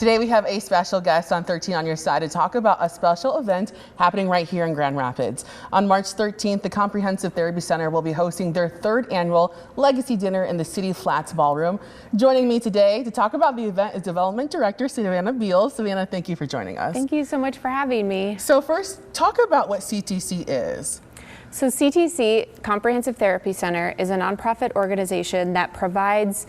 Today we have a special guest on 13 on Your Side to talk about a special event happening right here in Grand Rapids. On March 13th, the Comprehensive Therapy Center will be hosting their third annual Legacy Dinner in the City Flats Ballroom. Joining me today to talk about the event is Development Director Savannah Beals. Savannah, thank you for joining us. Thank you so much for having me. So first, talk about what CTC is. So CTC, Comprehensive Therapy Center, is a nonprofit organization that provides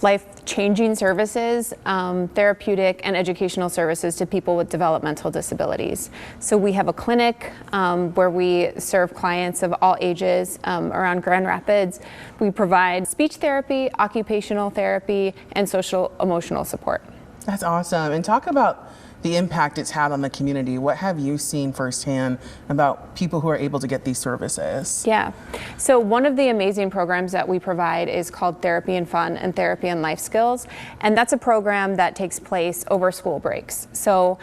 life-changing services, therapeutic and educational services to people with developmental disabilities. So we have a clinic where we serve clients of all ages around Grand Rapids. We provide speech therapy, occupational therapy, and social emotional support. That's awesome. And talk about the impact it's had on the community. What have you seen firsthand about people who are able to get these services? Yeah, so one of the amazing programs that we provide is called Therapy and Fun and Therapy and Life Skills. And that's a program that takes place over school breaks. So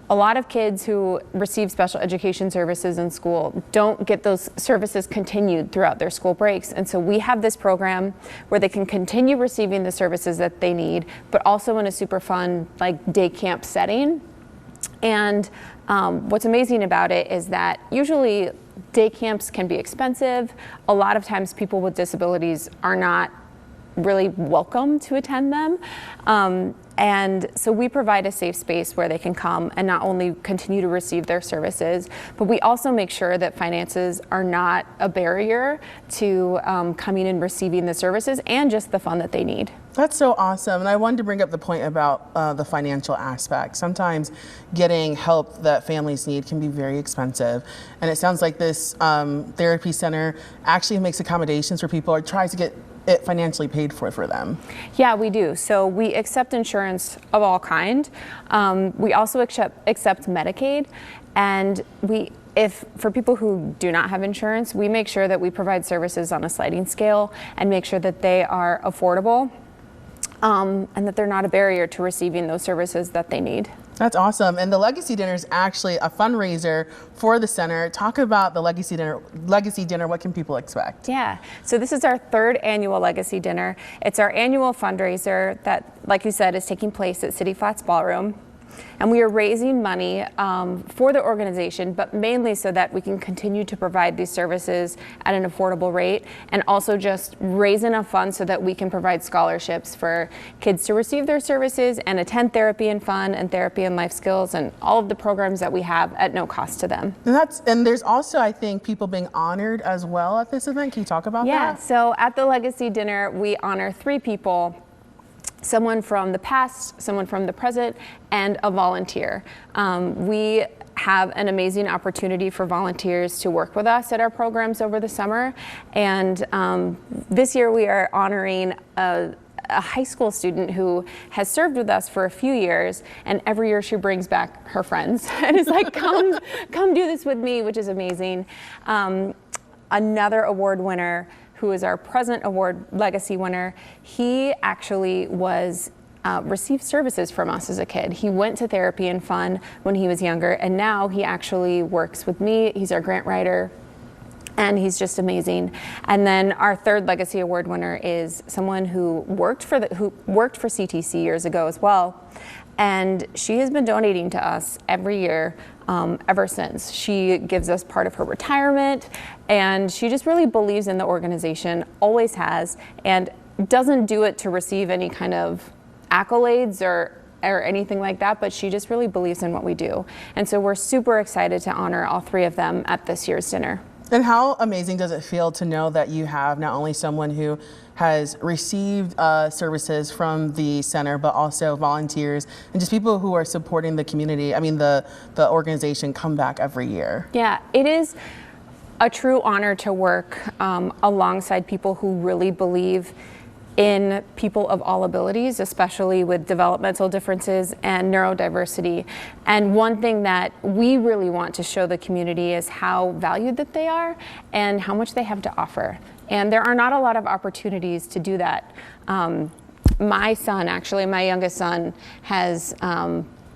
a lot of kids who receive special education services in school don't get those services continued throughout their school breaks. And so we have this program where they can continue receiving the services that they need, but also in a super fun day camp setting. And what's amazing about it is that usually day camps can be expensive. A lot of times people with disabilities are not really welcome to attend them. And so we provide a safe space where they can come and not only continue to receive their services, but we also make sure that finances are not a barrier to coming and receiving the services and just the fun that they need. That's so awesome. And I wanted to bring up the point about the financial aspect. Sometimes getting help that families need can be very expensive. And it sounds like this therapy center actually makes accommodations for people or tries to get it financially paid for them. Yeah, we do. So we accept insurance of all kind. We also accept Medicaid, and for people who do not have insurance, we make sure that we provide services on a sliding scale and make sure that they are affordable and that they're not a barrier to receiving those services that they need. That's awesome. And the Legacy Dinner is actually a fundraiser for the center. Talk about the Legacy Dinner. What can people expect? Yeah, so this is our third annual Legacy Dinner. It's our annual fundraiser that, like you said, is taking place at City Flats Ballroom. And we are raising money for the organization, but mainly so that we can continue to provide these services at an affordable rate, and also just raise enough funds so that we can provide scholarships for kids to receive their services and attend Therapy and Fun and Therapy and Life Skills and all of the programs that we have at no cost to them. And there's also, I think, people being honored as well at this event. Can you talk about that? Yeah, so at the Legacy Dinner, we honor 3 people. Someone from the past, someone from the present, and a volunteer. We have an amazing opportunity for volunteers to work with us at our programs over the summer. And this year we are honoring a high school student who has served with us for a few years, and every year she brings back her friends and is like, come do this with me, which is amazing. Another award winner, who is our present award legacy winner, he actually received services from us as a kid. He went to Therapy and Fun when he was younger, and now he actually works with me. He's our grant writer, and he's just amazing. And then our third legacy award winner is someone who worked for CTC years ago as well. And she has been donating to us every year ever since. She gives us part of her retirement, and she just really believes in the organization, always has, and doesn't do it to receive any kind of accolades or anything like that, but she just really believes in what we do. And so we're super excited to honor all 3 of them at this year's dinner. And how amazing does it feel to know that you have not only someone who has received services from the center, but also volunteers and just people who are supporting the community, the organization, come back every year? Yeah, it is a true honor to work alongside people who really believe in people of all abilities, especially with developmental differences and neurodiversity. And one thing that we really want to show the community is how valued that they are and how much they have to offer. And there are not a lot of opportunities to do that. My son, actually, my youngest son, has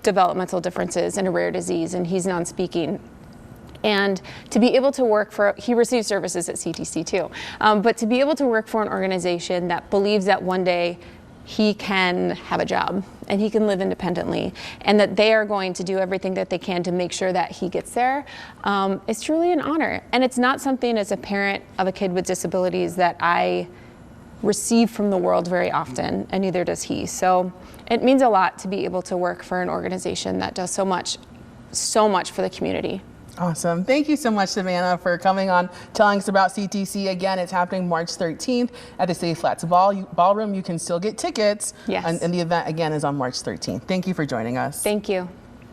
developmental differences and a rare disease, and he's non-speaking. And to be able to work he receives services at CTC too, but to be able to work for an organization that believes that one day he can have a job and he can live independently, and that they are going to do everything that they can to make sure that he gets there, is truly an honor. And it's not something as a parent of a kid with disabilities that I receive from the world very often, and neither does he. So it means a lot to be able to work for an organization that does so much for the community. Awesome. Thank you so much, Savannah, for coming on, telling us about CTC. Again, it's happening March 13th at the City Flats Ballroom. You can still get tickets. Yes. And the event, again, is on March 13th. Thank you for joining us. Thank you.